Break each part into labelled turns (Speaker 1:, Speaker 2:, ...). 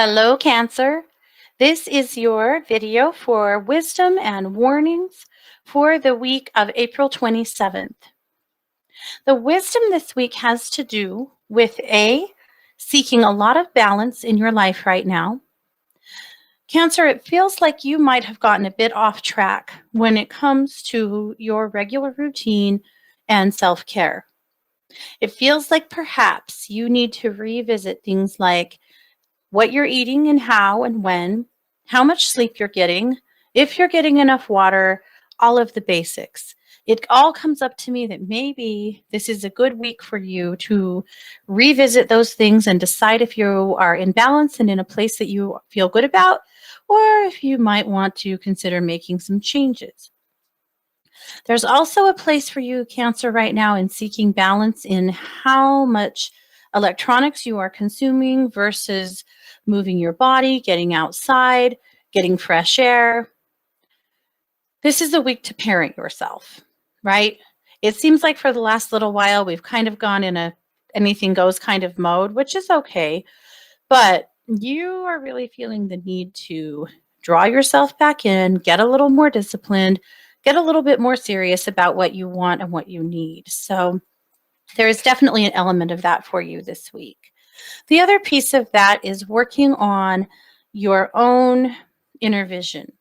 Speaker 1: Hello, Cancer. This is your video for wisdom and warnings for the week of April 27th. The wisdom this week has to do with seeking a lot of balance in your life right now. Cancer, it feels like you might have gotten a bit off track when it comes to your regular routine and self-care. It feels like perhaps you need to revisit things like what you're eating and how and when, how much sleep you're getting, if you're getting enough water, all of the basics. It all comes up to me that maybe this is a good week for you to revisit those things and decide if you are in balance and in a place that you feel good about, or if you might want to consider making some changes. There's also a place for you, Cancer, right now in seeking balance in how much electronics you are consuming versus moving your body, getting outside, getting fresh air. This is a week to parent yourself, right? It seems like for the last little while, we've kind of gone in a anything goes kind of mode, which is okay. But you are really feeling the need to draw yourself back in, get a little more disciplined, get a little bit more serious about what you want and what you need. So there is definitely an element of that for you this week. The other piece of that is working on your own inner vision.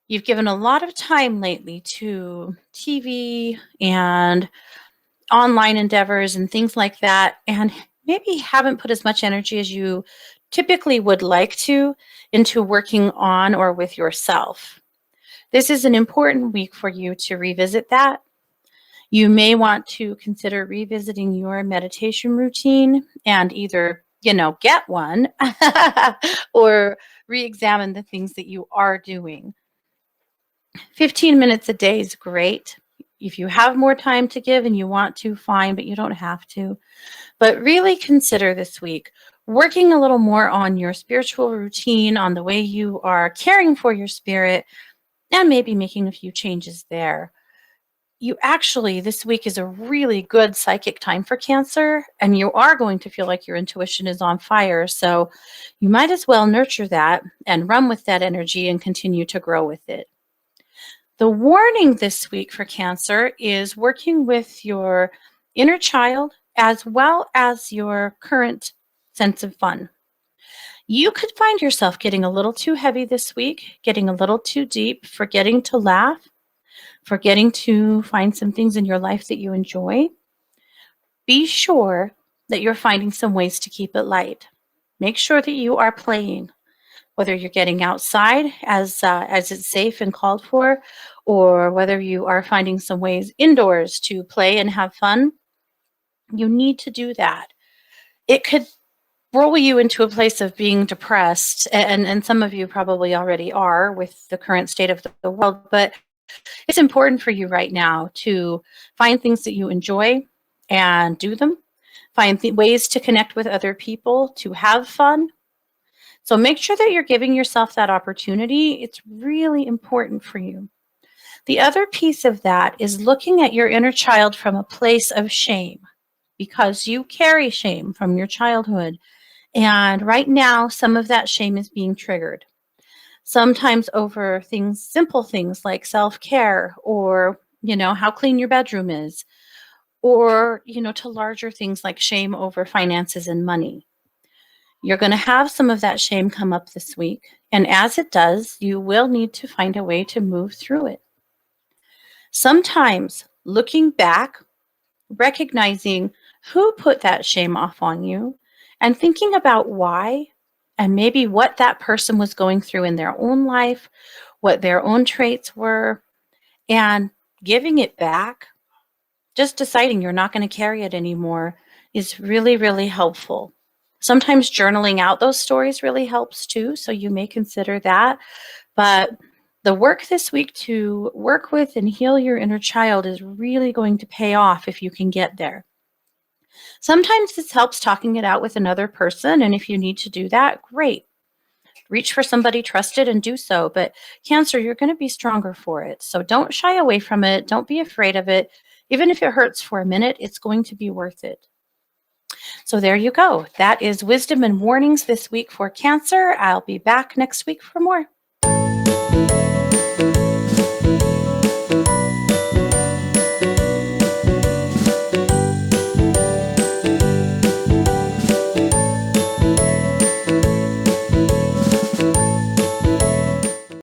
Speaker 1: You've given a lot of time lately to TV and online endeavors and things like that, and maybe haven't put as much energy as you typically would like to into working on or with yourself. This is an important week for you to revisit that. You may want to consider revisiting your meditation routine and either, get one or re-examine the things that you are doing. 15 minutes a day is great. If you have more time to give and you want to, fine, but you don't have to. But really consider this week working a little more on your spiritual routine, on the way you are caring for your spirit, and maybe making a few changes there. This week is a really good psychic time for Cancer, and you are going to feel like your intuition is on fire. So you might as well nurture that and run with that energy and continue to grow with it. The warning this week for Cancer is working with your inner child as well as your current sense of fun. You could find yourself getting a little too heavy this week, getting a little too deep, forgetting to laugh, forgetting to find some things in your life that you enjoy. Be sure that you're finding some ways to keep it light. Make sure that you are playing, whether you're getting outside as it's safe and called for, or whether you are finding some ways indoors to play and have fun. You need to do that. It could roll you into a place of being depressed, and some of you probably already are with the current state of the world, but it's important for you right now to find things that you enjoy and do them, find ways to connect with other people, to have fun. So make sure that you're giving yourself that opportunity. It's really important for you. The other piece of that is looking at your inner child from a place of shame, because you carry shame from your childhood. And right now, some of that shame is being triggered. Sometimes over things, simple things like self-care, or, how clean your bedroom is, or, to larger things like shame over finances and money. You're going to have some of that shame come up this week. And as it does, you will need to find a way to move through it. Sometimes looking back, recognizing who put that shame off on you, and thinking about why, and maybe what that person was going through in their own life, what their own traits were, and giving it back, just deciding you're not going to carry it anymore, is really, really helpful. Sometimes journaling out those stories really helps too, so you may consider that. But the work this week to work with and heal your inner child is really going to pay off if you can get there. Sometimes this helps talking it out with another person, and if you need to do that, great. Reach for somebody trusted and do so. But Cancer, you're going to be stronger for it. So don't shy away from it. Don't be afraid of it. Even if it hurts for a minute, it's going to be worth it. So there you go. That is wisdom and warnings this week for Cancer. I'll be back next week for more.